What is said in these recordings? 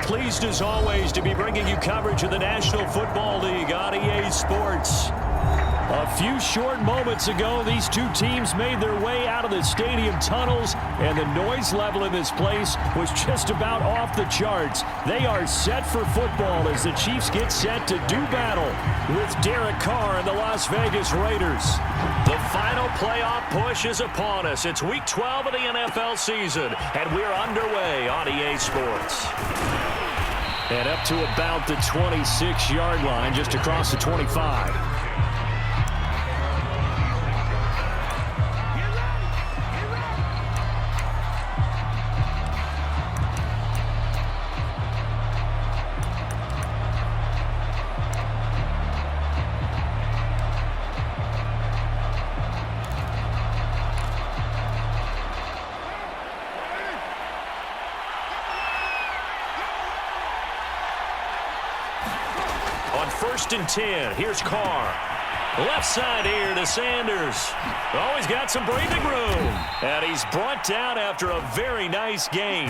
pleased as always to be bringing you coverage of the National Football League on EA Sports. A few short moments ago, these two teams made their way out of the stadium tunnels, and the noise level in this place was just about off the charts. They are set for football as the Chiefs get set to do battle with Derek Carr and the Las Vegas Raiders. The final playoff push is upon us. It's Week 12 of the NFL season, and we're underway on EA Sports. And up to about the 26-yard line, just across the 25. On 1st and 10, here's Carr. Left side here to Sanders. Oh, he's got some breathing room. And he's brought down after a very nice gain.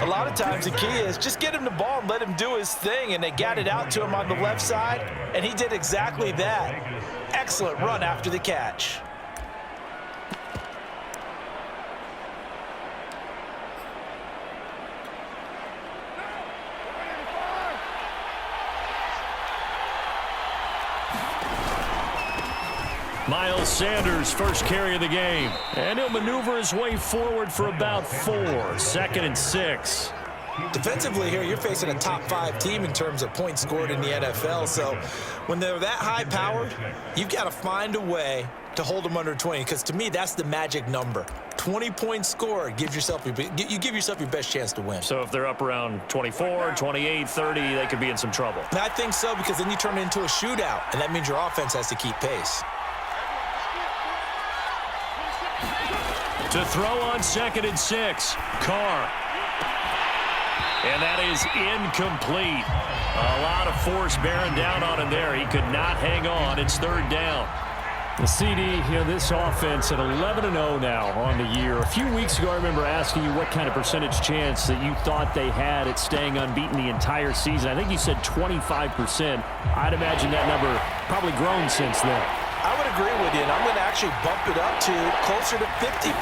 A lot of times the key is just get him the ball and let him do his thing, and they got it out to him on the left side, and he did exactly that. Excellent run after the catch. Miles Sanders, first carry of the game. And he'll maneuver his way forward for about 4. 2nd and 6. Defensively here, you're facing a top 5 team in terms of points scored in the NFL. So when they're that high-powered, you've got to find a way to hold them under 20. Because to me, that's the magic number. 20 points scored gives yourself you give yourself your best chance to win. So if they're up around 24, 28, 30, they could be in some trouble. I think so, because then you turn it into a shootout, and that means your offense has to keep pace. To throw on 2nd and 6, Carr. And that is incomplete. A lot of force bearing down on him there. He could not hang on. It's 3rd down. The CD, this offense at 11-0 now on the year. A few weeks ago, I remember asking you what kind of percentage chance that you thought they had at staying unbeaten the entire season. I think you said 25%. I'd imagine that number probably grown since then. I would agree with you, and I'm going to actually bump it up to closer to 50%,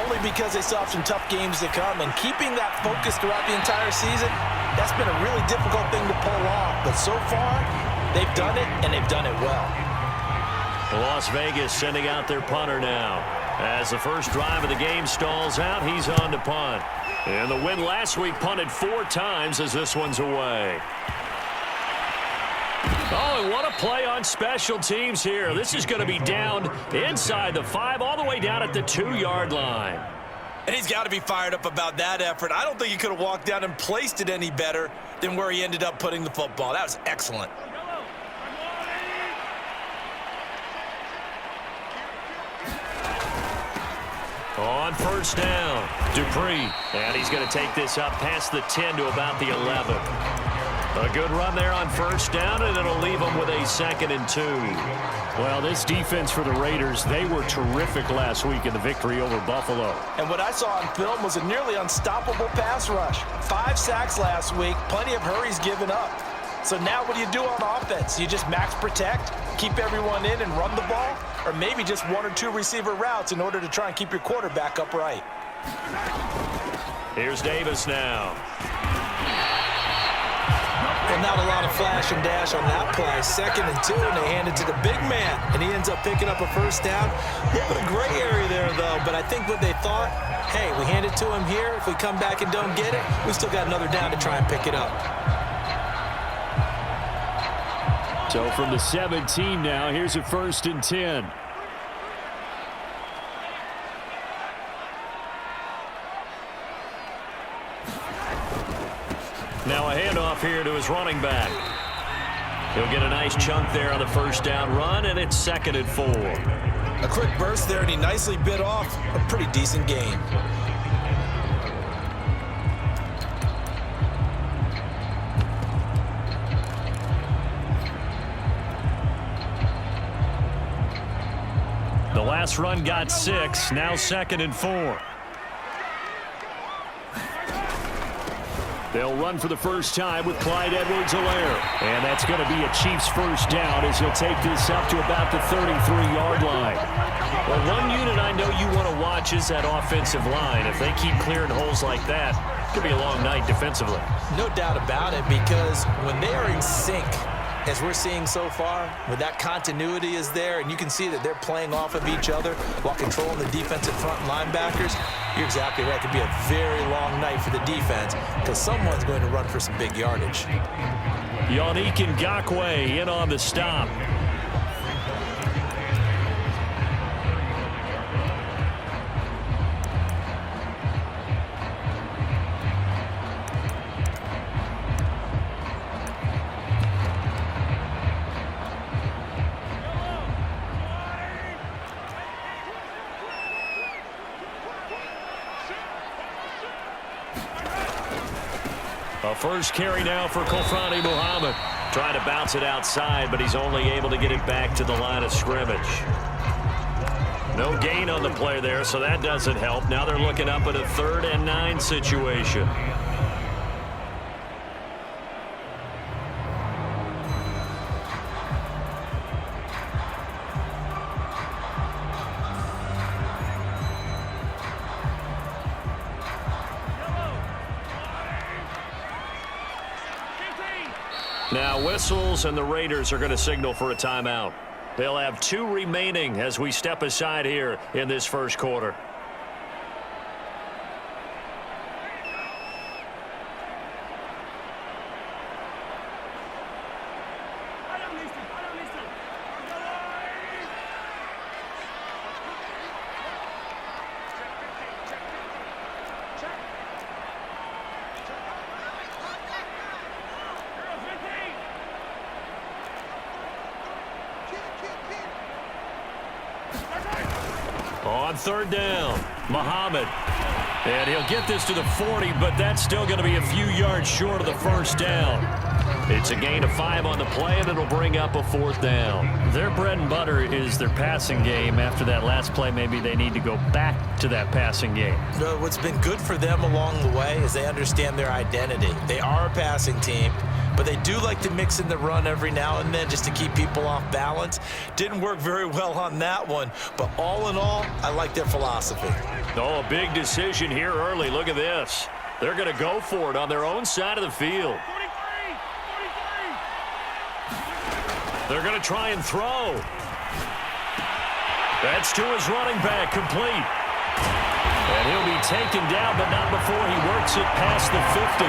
only because they still have some tough games to come. And keeping that focus throughout the entire season, that's been a really difficult thing to pull off. But so far, they've done it, and they've done it well. Las Vegas sending out their punter now. As the first drive of the game stalls out, he's on to punt. And the win last week punted 4 times as this one's away. Oh, and what a play on special teams here. This is going to be down inside the 5, all the way down at the 2-yard line. And he's got to be fired up about that effort. I don't think he could have walked down and placed it any better than where he ended up putting the football. That was excellent. On 1st down, Dupree. And he's going to take this up past the 10 to about the 11. A good run there on 1st down, and it'll leave them with a 2nd and 2. Well, this defense for the Raiders, they were terrific last week in the victory over Buffalo. And what I saw on film was a nearly unstoppable pass rush. 5 sacks last week, plenty of hurries given up. So now what do you do on offense? You just max protect, keep everyone in and run the ball, or maybe just 1 or 2 receiver routes in order to try and keep your quarterback upright. Here's Davis now. Well, not a lot of flash and dash on that play. 2nd and 2, and they hand it to the big man, and he ends up picking up a 1st down. A little bit of gray area there, though, but I think what they thought, hey, we hand it to him here. If we come back and don't get it, we still got another down to try and pick it up. So from the 17 now, here's a 1st and 10. Now a handoff here to his running back. He'll get a nice chunk there on the 1st down run, and it's 2nd and 4. A quick burst there, and he nicely bit off a pretty decent gain. The last run got 6, now 2nd and 4. They'll run for the first time with Clyde Edwards-Helaire. And that's going to be a Chiefs first down as he'll take this up to about the 33-yard line. Well, one unit I know you want to watch is that offensive line. If they keep clearing holes like that, it could be a long night defensively. No doubt about it, because when they are in sync, as we're seeing so far, when that continuity is there, and you can see that they're playing off of each other while controlling the defensive front linebackers, you're exactly right. It could be a very long night for the defense because someone's going to run for some big yardage. Yannick Ngakoue in on the stop. A first carry now for Kofrani Muhammad. Trying to bounce it outside, but he's only able to get it back to the line of scrimmage. No gain on the play there, so that doesn't help. Now they're looking up at a 3rd and 9 situation. Now whistles, and the Raiders are going to signal for a timeout. They'll have 2 remaining as we step aside here in this first quarter. On 3rd down, Muhammad. And he'll get this to the 40, but that's still going to be a few yards short of the first down. It's a gain of 5 on the play, and it'll bring up a 4th down. Their bread and butter is their passing game. After that last play, maybe they need to go back to that passing game. What's been good for them along the way is they understand their identity. They are a passing team, but they do like to mix in the run every now and then just to keep people off balance. Didn't work very well on that one, but all in all, I like their philosophy. Oh, a big decision here early. Look at this. They're going to go for it on their own side of the field. They're going to try and throw. That's to his running back, complete. And he'll be taken down, but not before he works it past the 50.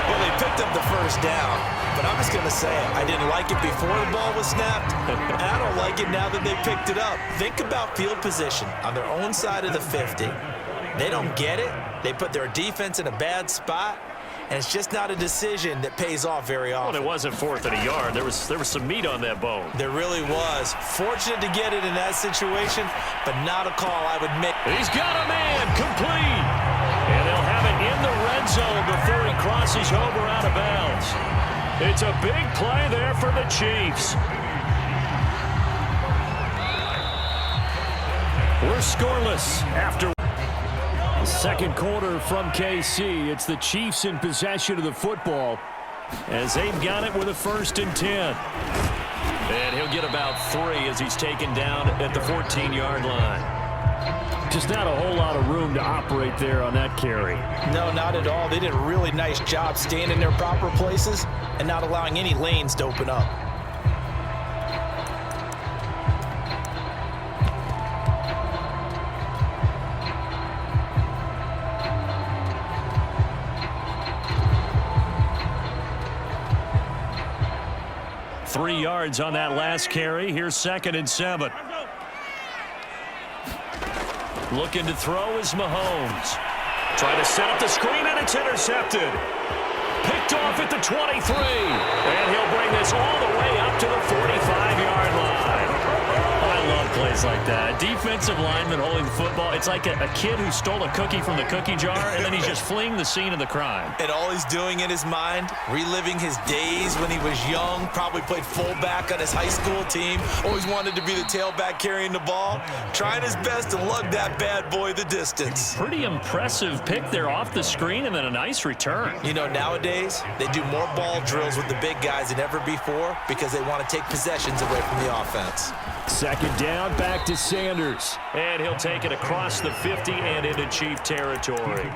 Well, they picked up the first down, but I'm just going to say it. I didn't like it before the ball was snapped, and I don't like it now that they picked it up. Think about field position on their own side of the 50. They don't get it. They put their defense in a bad spot, and it's just not a decision that pays off very often. Well, it wasn't 4th and a yard. There was some meat on that bone. There really was. Fortunate to get it in that situation, but not a call I would make. He's got a man, complete. And they'll have it in the red zone before he crosses over out of bounds. It's a big play there for the Chiefs. We're scoreless after the second quarter from KC. It's the Chiefs in possession of the football as they've got it with a 1st and 10. And he'll get about 3 as he's taken down at the 14-yard line. Just not a whole lot of room to operate there on that carry. No, not at all. They did a really nice job staying in their proper places and not allowing any lanes to open up. Three yards on that last carry. Here's 2nd and 7. Looking to throw is Mahomes. Trying to set up the screen, and it's intercepted. Picked off at the 23. And he'll bring this all the way up to the 45-yard line. I love plays like that. A defensive lineman holding the football. It's like a kid who stole a cookie from the cookie jar, and then he's just fleeing the scene of the crime. And all he's doing in his mind, reliving his days when he was young, probably played fullback on his high school team, always wanted to be the tailback carrying the ball, trying his best to lug that bad boy the distance. Pretty impressive pick there off the screen, and then a nice return. You know, nowadays, they do more ball drills with the big guys than ever before because they want to take possessions away from the offense. Second down, back to Sanders. And he'll take it across the 50 and into Chief territory.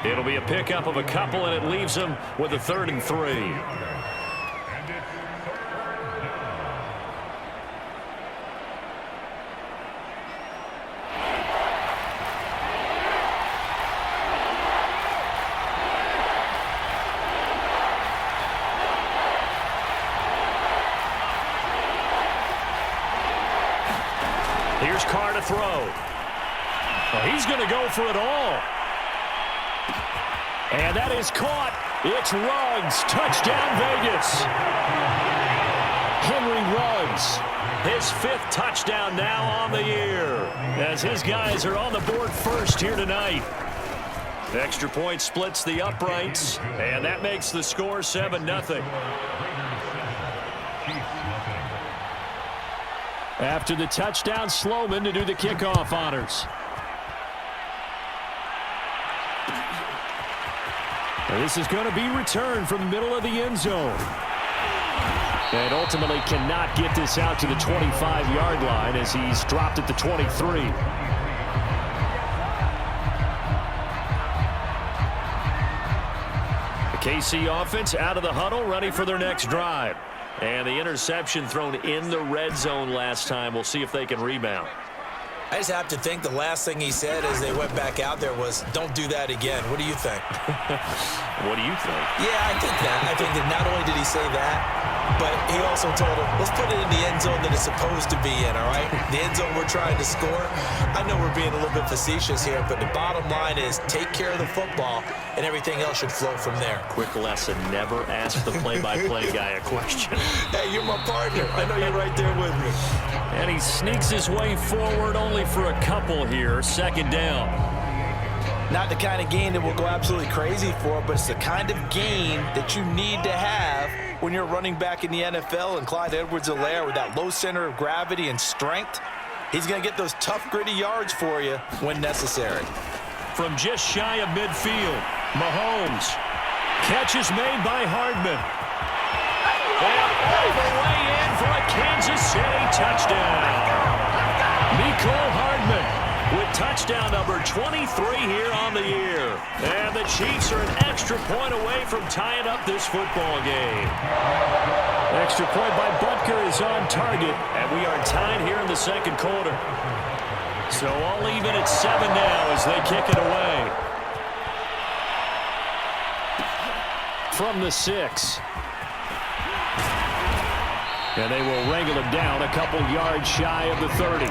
It'll be a pickup of a couple, and it leaves him with a 3rd and 3. Here's Carr to throw. Well, he's going to go for it all. And that is caught. It's Ruggs. Touchdown, Vegas. Henry Ruggs. His 5th touchdown now on the year, as his guys are on the board first here tonight. The extra point splits the uprights, and that makes the score 7-0. After the touchdown, Sloman to do the kickoff honors. And this is going to be returned from the middle of the end zone. And ultimately cannot get this out to the 25-yard line as he's dropped at the 23. The KC offense out of the huddle, ready for their next drive. And the interception thrown in the red zone last time. We'll see if they can rebound. I just have to think the last thing he said as they went back out there was, don't do that again. What do you think? What do you think? Yeah, I think that. I think that not only did he say that, but he also told him, let's put it in the end zone that it's supposed to be in, all right? The end zone we're trying to score. I know we're being a little bit facetious here, but the bottom line is take care of the football, and everything else should flow from there. Quick lesson, never ask the play-by-play guy a question. Hey, you're my partner. I know you're right there with me. And he sneaks his way forward only for a couple here. 2nd down. Not the kind of gain that we'll go absolutely crazy for, but it's the kind of gain that you need to have when you're running back in the NFL, and Clyde Edwards-Helaire with that low center of gravity and strength, he's going to get those tough, gritty yards for you when necessary. From just shy of midfield, Mahomes. Catch is made by Hardman. And all the way in for a Kansas City touchdown. Mecole Hardman with touchdown number 23 here on the year. And the Chiefs are an extra point away from tying up this football game. Extra point by Butker is on target, and we are tied here in the 2nd quarter. So all even at 7 now as they kick it away. From the 6. And they will wrangle him down a couple yards shy of the 30.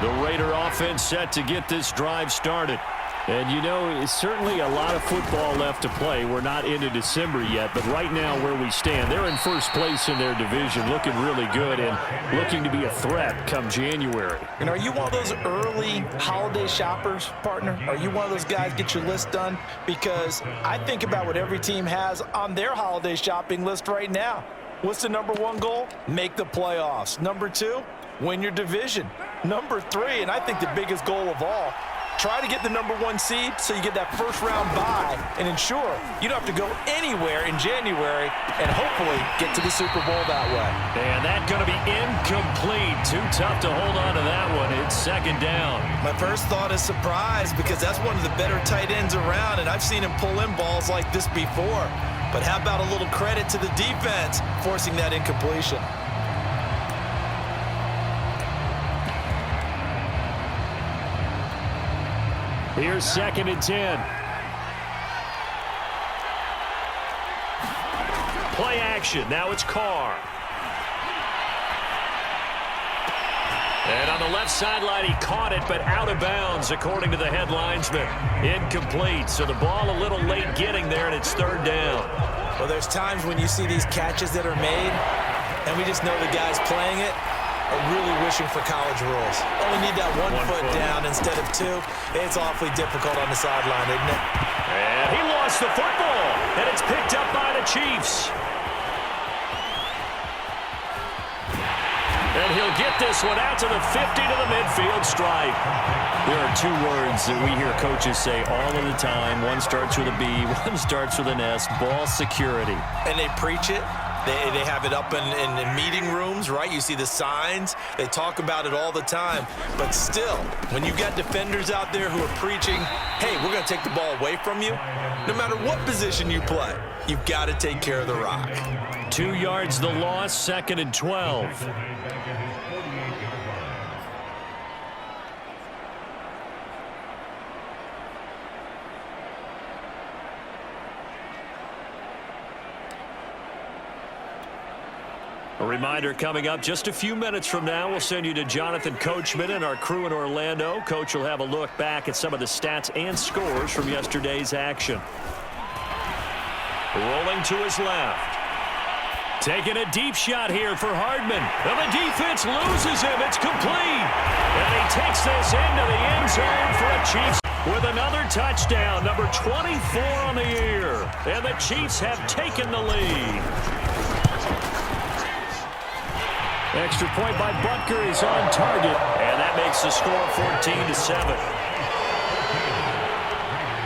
The Raider offense set to get this drive started. And, you know, it's certainly a lot of football left to play. We're not into December yet, but right now where we stand, they're in first place in their division, looking really good and looking to be a threat come January. And are you one of those early holiday shoppers, partner? Are you one of those guys get your list done? Because I think about what every team has on their holiday shopping list right now. What's the number 1 goal? Make the playoffs. Number 2, win your division. Number 3, and I think the biggest goal of all, try to get the number 1 seed so you get that first-round bye and ensure you don't have to go anywhere in January and hopefully get to the Super Bowl that way. And that's going to be incomplete. Too tough to hold on to that one. It's 2nd down. My first thought is surprise because that's one of the better tight ends around, and I've seen him pull in balls like this before. But how about a little credit to the defense forcing that incompletion? Here's 2nd and 10. Play action. Now it's Carr. And on the left sideline, he caught it, but out of bounds, according to the head linesman. Incomplete. So the ball a little late getting there, and it's 3rd down. Well, there's times when you see these catches that are made, and we just know the guys playing it are really wishing for college rules. Only need that one foot down instead of two. It's awfully difficult on the sideline, isn't it? And he lost the football, and it's picked up by the Chiefs. And he'll get this one out to the 50 to the midfield stripe. There are two words that we hear coaches say all of the time. One starts with a B, one starts with an S, ball security. And they preach it. They have it up in meeting rooms, right? You see the signs. They talk about it all the time. But still, when you got defenders out there who are preaching, hey, we're going to take the ball away from you, no matter what position you play, you've got to take care of the rock. 2 yards the loss, 2nd and 12. A reminder coming up just a few minutes from now, we'll send you to Jonathan Coachman and our crew in Orlando. Coach will have a look back at some of the stats and scores from yesterday's action. Rolling to his left. Taking a deep shot here for Hardman. And the defense loses him. It's complete. And he takes this into the end zone for a Chiefs with another touchdown, number 24 on the year. And the Chiefs have taken the lead. Extra point by Butker is on target, and that makes the score 14-7.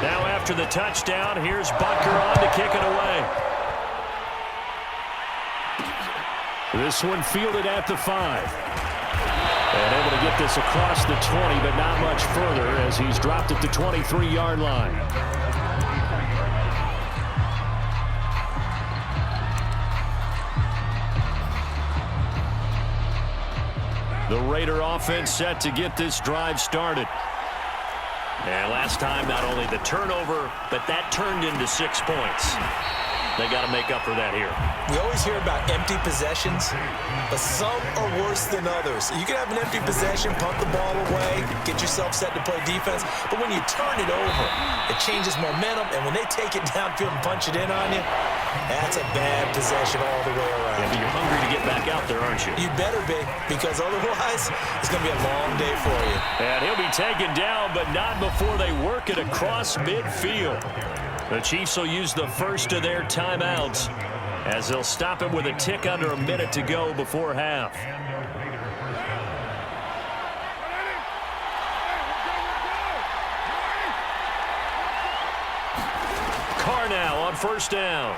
Now after the touchdown, here's Butker on to kick it away. This one fielded at the 5. And able to get this across the 20, but not much further as he's dropped at the 23-yard line. The Raider offense set to get this drive started. And last time, not only the turnover, but that turned into 6 points. They got to make up for that here. We always hear about empty possessions, but some are worse than others. You can have an empty possession, punt the ball away, get yourself set to play defense, but when you turn it over, it changes momentum, and when they take it downfield and punch it in on you, that's a bad possession all the way around. Yeah, but you're hungry to get back out there, aren't you? You better be, because otherwise, it's going to be a long day for you. And he'll be taken down, but not before they work it across midfield. The Chiefs will use the first of their timeouts as they'll stop it with a tick under a minute to go before half. Carr now on first down.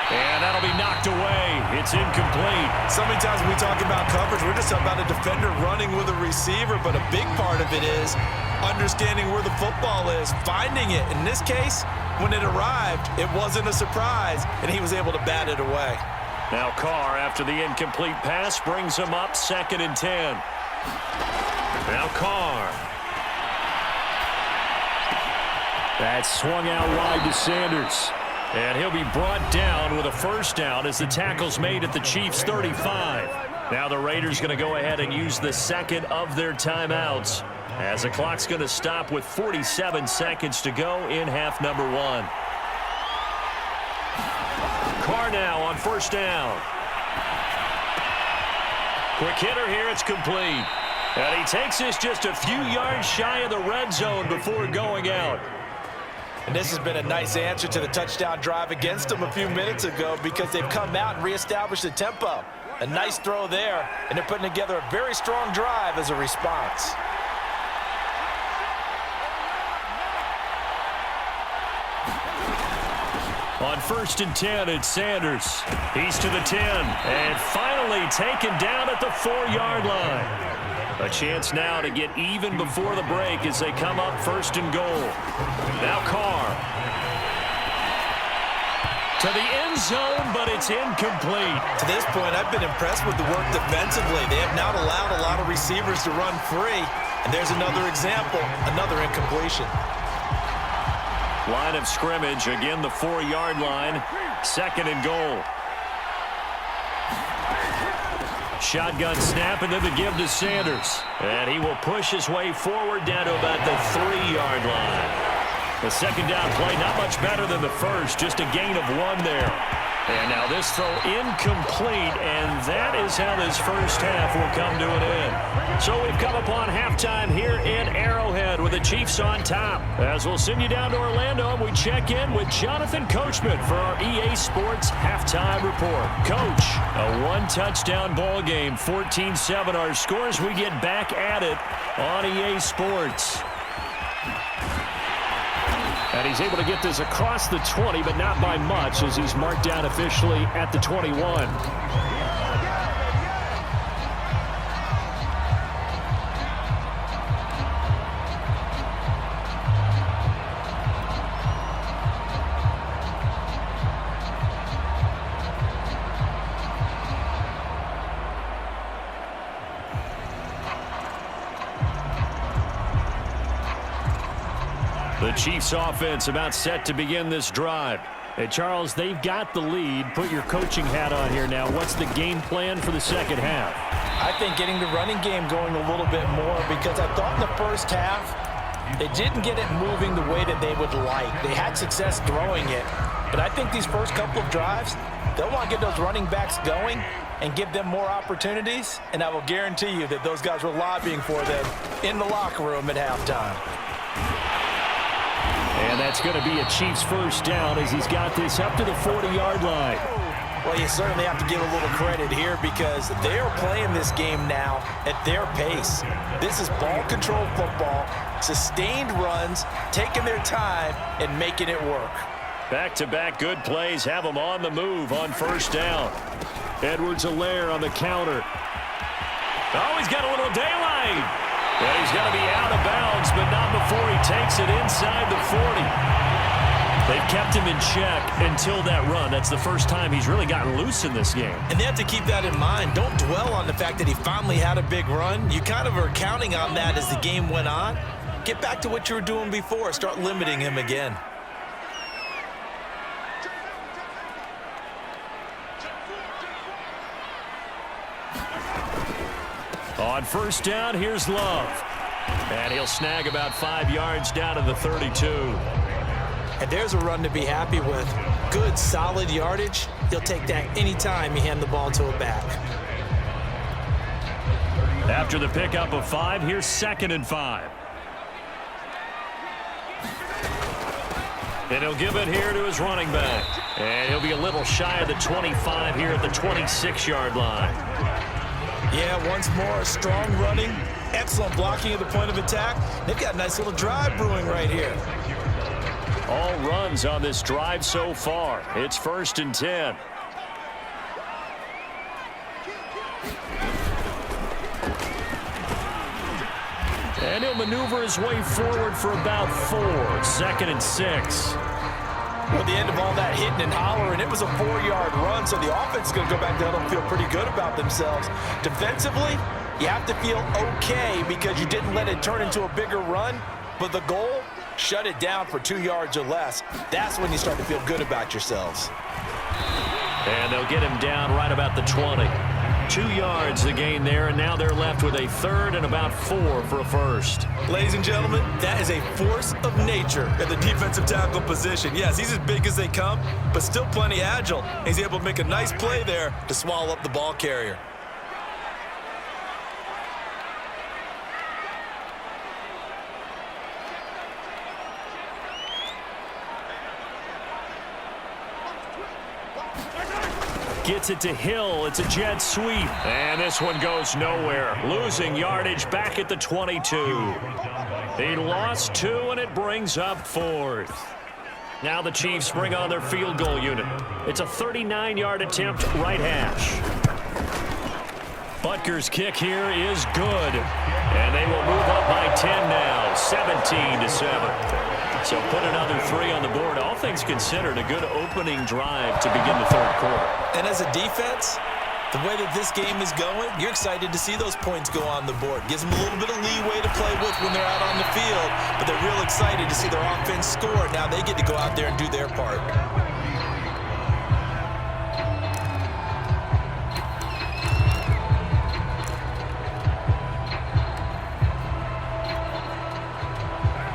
And that'll be knocked away. It's incomplete. So many times when we talk about coverage, we're just talking about a defender running with a receiver, but a big part of it is understanding where the football is, finding it. In this case, when it arrived, it wasn't a surprise, and he was able to bat it away. Now Carr, after the incomplete pass, brings him up 2nd and 10. Now Carr. That's swung out wide to Sanders. And he'll be brought down with a first down as the tackle's made at the Chiefs' 35. Now the Raiders going to go ahead and use the second of their timeouts as the clock's going to stop with 47 seconds to go in half number 1. Carr now on first down. Quick hitter here, it's complete. And he takes this just a few yards shy of the red zone before going out. And this has been a nice answer to the touchdown drive against them a few minutes ago because they've come out and reestablished the tempo. A nice throw there, and they're putting together a very strong drive as a response. On 1st and 10, it's Sanders. He's to the 10, and finally taken down at the 4-yard line. A chance now to get even before the break as they come up 1st and goal. Now Carr. To the end zone, but it's incomplete. To this point, I've been impressed with the work defensively. They have not allowed a lot of receivers to run free. And there's another example, another incompletion. Line of scrimmage, again the 4-yard line, 2nd and goal. Shotgun snap, and then the give to Sanders. And he will push his way forward down to about the 3-yard line. The second down play, not much better than the first, just a gain of 1 there. And now this throw incomplete, and that is how this first half will come to an end. So we've come upon halftime here in Arrowhead with the Chiefs on top. As we'll send you down to Orlando, and we check in with Jonathan Coachman for our EA Sports Halftime Report. Coach, a 1-touchdown ball game, 14-7 our scores. We get back at it on EA Sports. And he's able to get this across the 20, but not by much, as he's marked down officially at the 21. The Chiefs offense about set to begin this drive. Hey, Charles, they've got the lead. Put your coaching hat on here now. What's the game plan for the second half? I think getting the running game going a little bit more, because I thought in the first half they didn't get it moving the way that they would like. They had success throwing it, but I think these first couple of drives, they'll want to get those running backs going and give them more opportunities, and I will guarantee you that those guys were lobbying for them in the locker room at halftime. And that's going to be a Chiefs first down as he's got this up to the 40-yard line. Well, you certainly have to give a little credit here, because they're playing this game now at their pace. This is ball control football, sustained runs, taking their time and making it work. Back-to-back good plays have them on the move on first down. Edwards-Helaire on the counter. Oh, he's got a little daylight. Well, he's going to be out of bounds, but not before he takes it inside the 40. They've kept him in check until that run. That's the first time he's really gotten loose in this game. And they have to keep that in mind. Don't dwell on the fact that he finally had a big run. You kind of are counting on that as the game went on. Get back to what you were doing before. Start limiting him again. On first down, here's Love. And he'll snag about 5 yards down to the 32. And there's a run to be happy with. Good, solid yardage. He'll take that anytime you hand the ball to a back. After the pickup of 5, here's 2nd and 5. And he'll give it here to his running back. And he'll be a little shy of the 25 here at the 26-yard line. Yeah, once more, strong running, excellent blocking at the point of attack. They've got a nice little drive brewing right here. All runs on this drive so far. It's 1st and 10. And he'll maneuver his way forward for about 4. 2nd and 6. Well, at the end of all that hitting and hollering, it was a 4-yard run, so the offense is going to go back down and feel pretty good about themselves. Defensively, you have to feel okay because you didn't let it turn into a bigger run, but the goal, shut it down for 2 yards or less. That's when you start to feel good about yourselves. And they'll get him down right about the 20. 2 yards the gain there, and now they're left with a 3rd and about 4 for a first. Ladies and gentlemen, that is a force of nature at the defensive tackle position. Yes, he's as big as they come, but still plenty agile. He's able to make a nice play there to swallow up the ball carrier. Gets it to Hill. It's a jet sweep. And this one goes nowhere. Losing yardage back at the 22. He lost 2, and it brings up 4th. Now the Chiefs bring on their field goal unit. It's a 39-yard attempt, right hash. Butker's kick here is good. And they will move up by 10 now, 17-7. So put another 3 on the board. All things considered, a good opening drive to begin the 3rd quarter. And as a defense, the way that this game is going, you're excited to see those points go on the board. Gives them a little bit of leeway to play with when they're out on the field, but they're real excited to see their offense score. Now they get to go out there and do their part.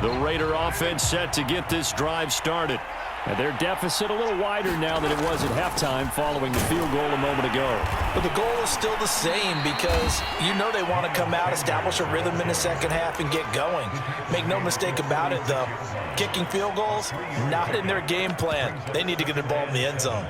The Raider offense set to get this drive started. And their deficit a little wider now than it was at halftime following the field goal a moment ago. But the goal is still the same because you know they want to come out, establish a rhythm in the second half, and get going. Make no mistake about it, though. Kicking field goals, not in their game plan. They need to get the ball in the end zone.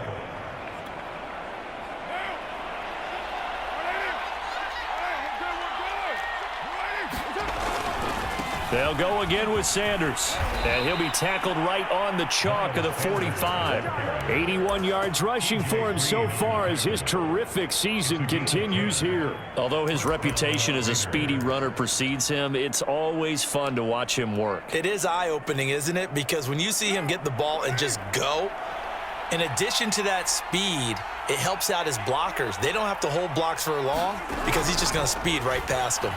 They'll go again with Sanders. And he'll be tackled right on the chalk of the 45. 81 yards rushing for him so far as his terrific season continues here. Although his reputation as a speedy runner precedes him, it's always fun to watch him work. It is eye-opening, isn't it? Because when you see him get the ball and just go, in addition to that speed, it helps out his blockers. They don't have to hold blocks for long because he's just going to speed right past them.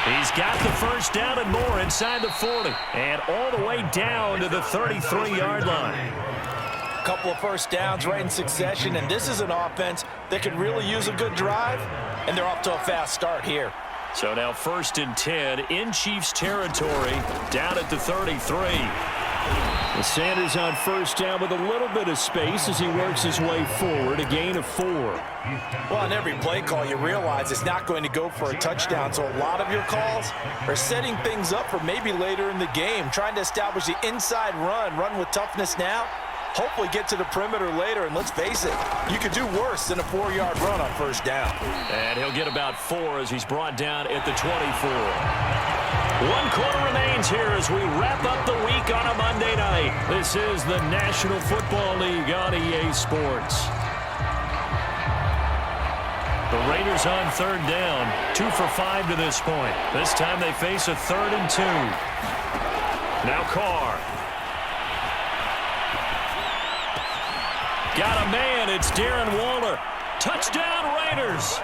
He's got the first down and more inside the 40. And all the way down to the 33-yard line. A couple of first downs right in succession, and this is an offense that could really use a good drive, and they're off to a fast start here. So now 1st and 10 in Chiefs territory, down at the 33. With Sanders on first down with a little bit of space as he works his way forward, a gain of 4. Well, on every play call, you realize it's not going to go for a touchdown, so a lot of your calls are setting things up for maybe later in the game, trying to establish the inside run with toughness now, hopefully get to the perimeter later, and let's face it, you could do worse than a 4-yard run on first down. And he'll get about 4 as he's brought down at the 24. 1 quarter remains here as we wrap up the week on a Monday night. This is the National Football League on EA Sports. The Raiders on 3rd down, 2 for 5 to this point. This time they face a 3rd and 2. Now Carr. Got a man, it's Darren Waller. Touchdown Raiders!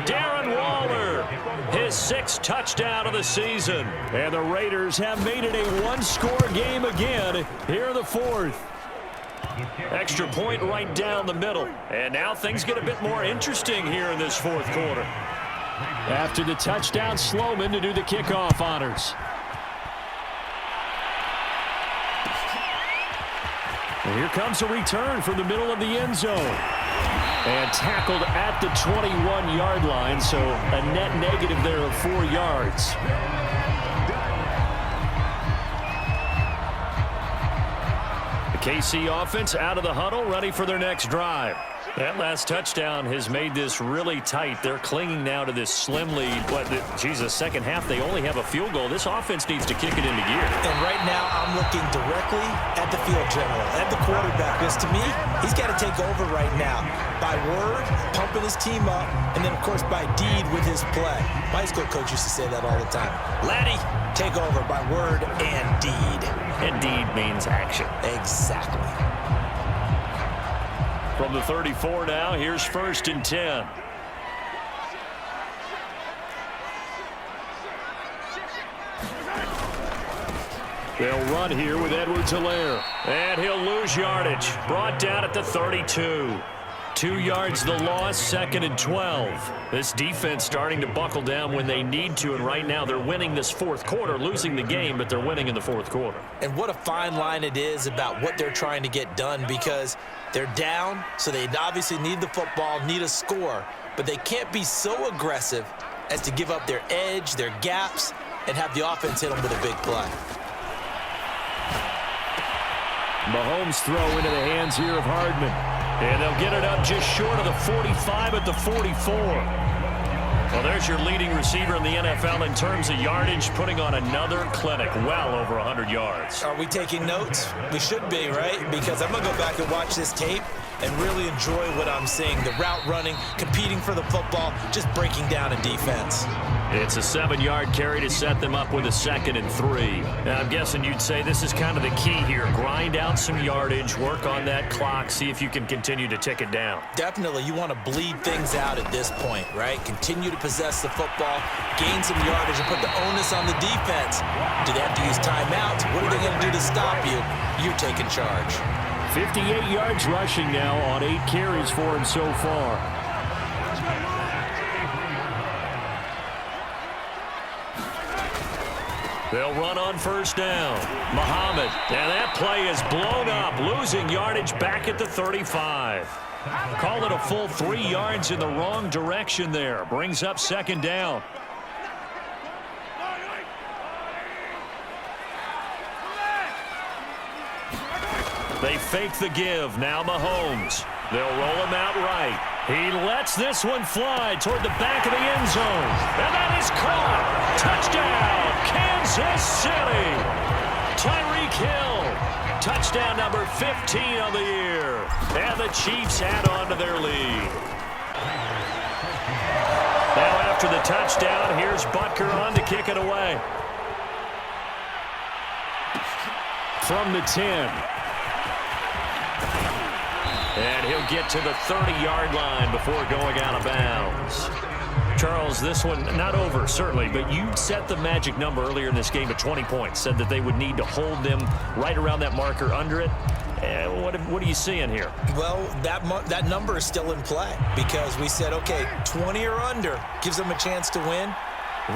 Darren Waller, his 6th touchdown of the season. And the Raiders have made it a 1-score game again here in the 4th. Extra point right down the middle. And now things get a bit more interesting here in this 4th quarter. After the touchdown, Sloman to do the kickoff honors. And here comes a return from the middle of the end zone. And tackled at the 21-yard line, so a net negative there of 4 yards. The KC offense out of the huddle, ready for their next drive. That last touchdown has made this really tight. They're clinging now to this slim lead. Second half, they only have a field goal. This offense needs to kick it into gear. And right now, I'm looking directly at the field general, at the quarterback. Because to me, he's got to take over right now. By word, pumping his team up, and then, of course, by deed with his play. My high school coach used to say that all the time. Laddie, take over by word and deed. And deed means action. Exactly. From the 34 now, here's 1st and 10. They'll run here with Edwards-Helaire. And he'll lose yardage. Brought down at the 32. 2 yards the loss, 2nd and 12. This defense starting to buckle down when they need to, and right now they're winning this 4th quarter, losing the game, but they're winning in the 4th quarter. And what a fine line it is about what they're trying to get done, because they're down, so they obviously need the football, need a score, but they can't be so aggressive as to give up their edge, their gaps, and have the offense hit them with a big play. Mahomes throw into the hands here of Hardman. And they'll get it up just short of the 45 at the 44. Well, there's your leading receiver in the NFL in terms of yardage, putting on another clinic, well over 100 yards. Are we taking notes? We should be, right? Because I'm going to go back and watch this tape and really enjoy what I'm seeing. The route running, competing for the football, just breaking down a defense. It's a 7-yard carry to set them up with a 2nd and 3. Now, I'm guessing you'd say this is kind of the key here. Grind out some yardage, work on that clock, see if you can continue to tick it down. Definitely, you want to bleed things out at this point, right? Continue to possess the football, gain some yardage, and put the onus on the defense. Do they have to use timeouts? What are they going to do to stop you? You're taking charge. 58 yards rushing now on 8 carries for him so far. They'll run on first down. Muhammad, and that play is blown up, losing yardage back at the 35. Call it a full 3 yards in the wrong direction there. Brings up second down. They fake the give. Now Mahomes. They'll roll him out right. He lets this one fly toward the back of the end zone. And that is caught. Touchdown, Kansas City. Tyreek Hill. Touchdown number 15 on the year. And the Chiefs add on to their lead. Now after the touchdown, here's Butker on to kick it away. From the 10. And he'll get to the 30-yard line before going out of bounds. Charles, this one not over, certainly, but you set the magic number earlier in this game at 20 points, said that they would need to hold them right around that marker under it. What are you seeing here? Well, that number is still in play because we said, okay, 20 or under gives them a chance to win.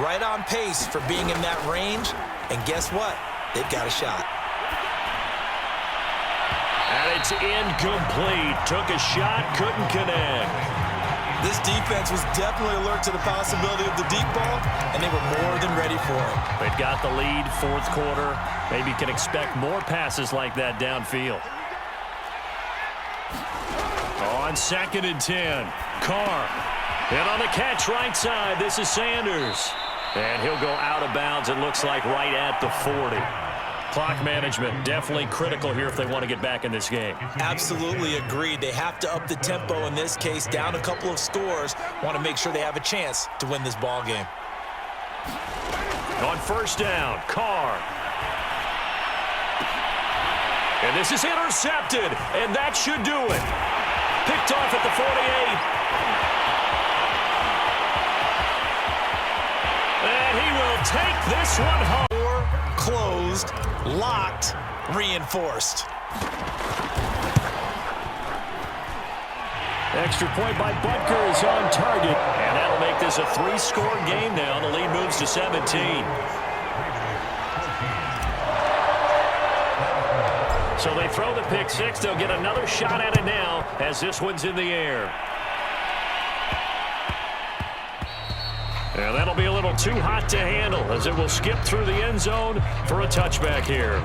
Right on pace for being in that range. And guess what? They've got a shot. And it's incomplete. Took a shot, couldn't connect. This defense was definitely alert to the possibility of the deep ball, and they were more than ready for it. They've got the lead, fourth quarter. Maybe can expect more passes like that downfield. On 2nd and 10, Carr. And on the catch right side, this is Sanders. And he'll go out of bounds, it looks like, right at the 40. Clock management definitely critical here if they want to get back in this game. Absolutely agreed. They have to up the tempo in this case, down a couple of scores. Want to make sure they have a chance to win this ball game. On first down, Carr. And this is intercepted, and that should do it. Picked off at the 48. And he will take this one home. Closed, locked, reinforced. Extra point by Butker is on target. And that'll make this a 3-score game now. The lead moves to 17. So they throw the pick six. They'll get another shot at it now as this one's in the air. And that'll be a little too hot to handle as it will skip through the end zone for a touchback here.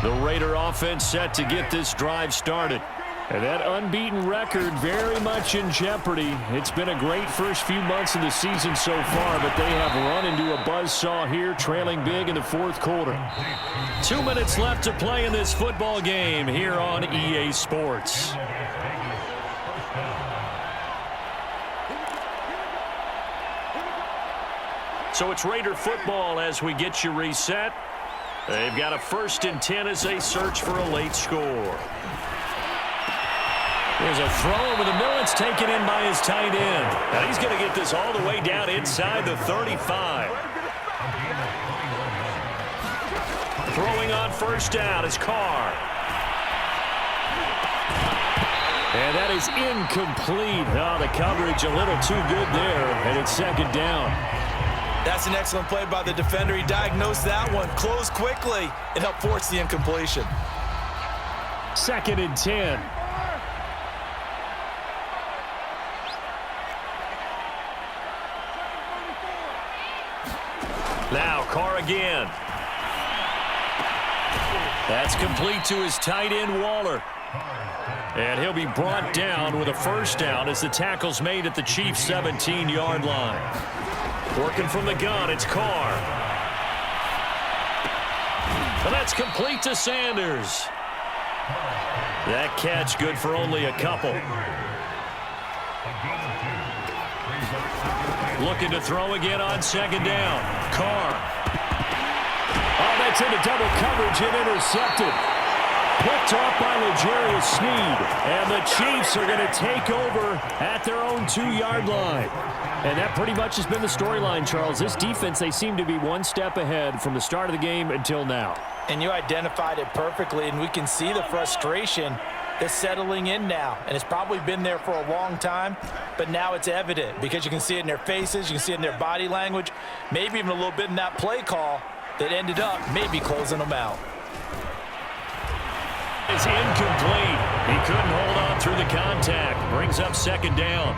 The Raider offense set to get this drive started. And that unbeaten record very much in jeopardy. It's been a great first few months of the season so far, but they have run into a buzzsaw here, trailing big in the fourth quarter. 2 minutes left to play in this football game here on EA Sports. So it's Raider football as we get you reset. They've got a 1st and 10 as they search for a late score. There's a throw over the middle. It's taken in by his tight end. Now he's going to get this all the way down inside the 35. Throwing on first down is Carr. And that is incomplete. Oh, the coverage a little too good there, and it's 2nd down. That's an excellent play by the defender. He diagnosed that one, closed quickly, and helped force the incompletion. 2nd and 10. Now Carr again. That's complete to his tight end, Waller. And he'll be brought down with a 1st down as the tackle's made at the Chiefs' 17-yard line. Working from the gun, it's Carr. And that's complete to Sanders. That catch good for only a couple. Looking to throw again on 2nd down. Carr. Oh, that's into double coverage and intercepted. Picked off by L'Jarius Sneed. And the Chiefs are going to take over at their own 2-yard line. And that pretty much has been the storyline, Charles. This defense, they seem to be one step ahead from the start of the game until now. And you identified it perfectly, and we can see the frustration is settling in now, and it's probably been there for a long time, but now it's evident because you can see it in their faces, you can see it in their body language, maybe even a little bit in that play call that ended up maybe closing them out. It's incomplete. He couldn't hold on through the contact. Brings up second down.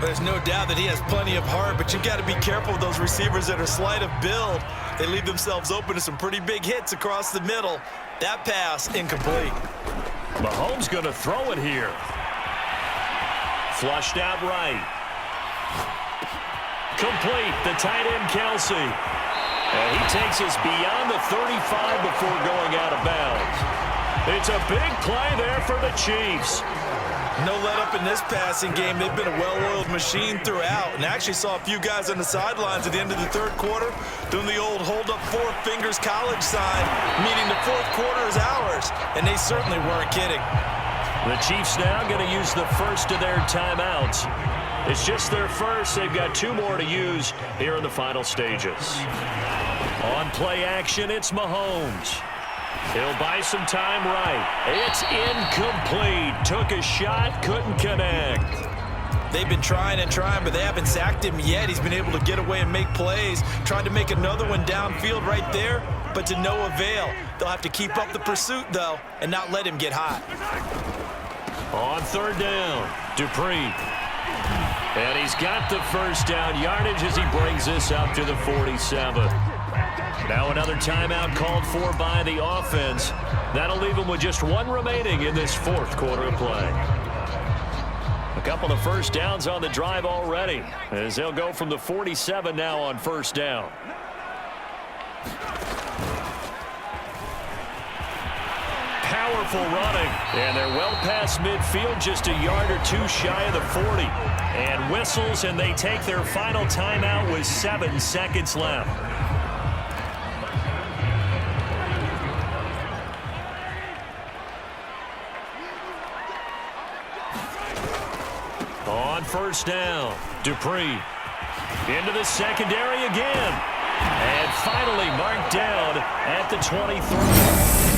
There's no doubt that he has plenty of heart, but you got to be careful with those receivers that are slight of build. They leave themselves open to some pretty big hits across the middle. That pass, incomplete. Mahomes going to throw it here. Flushed out right. Complete. The tight end, Kelsey. And he takes us beyond the 35 before going out of bounds. It's a big play there for the Chiefs. No let up in this passing game. They've been a well-oiled machine throughout, and actually saw a few guys on the sidelines at the end of the third quarter doing the old hold up four fingers college sign, meaning the fourth quarter is ours, and they certainly weren't kidding. The Chiefs now going to use the first of their timeouts. It's just their first. They've got two more to use here in the final stages. On play action, it's Mahomes. He'll buy some time right. It's incomplete. Took a shot, couldn't connect. They've been trying and trying, but they haven't sacked him yet. He's been able to get away and make plays. Tried to make another one downfield right there, but to no avail. They'll have to keep up the pursuit, though, and not let him get hot. On third down, Dupree. And he's got the first down yardage as he brings this up to the 47. Now another timeout called for by the offense. That'll leave them with just one remaining in this fourth quarter of play. A couple of first downs on the drive already, as they'll go from the 47 now on first down. Powerful running, and they're well past midfield, just a yard or two shy of the 40. And whistles, and they take their final timeout with 7 seconds left. On first down, Dupree into the secondary again. And finally marked down at the 23.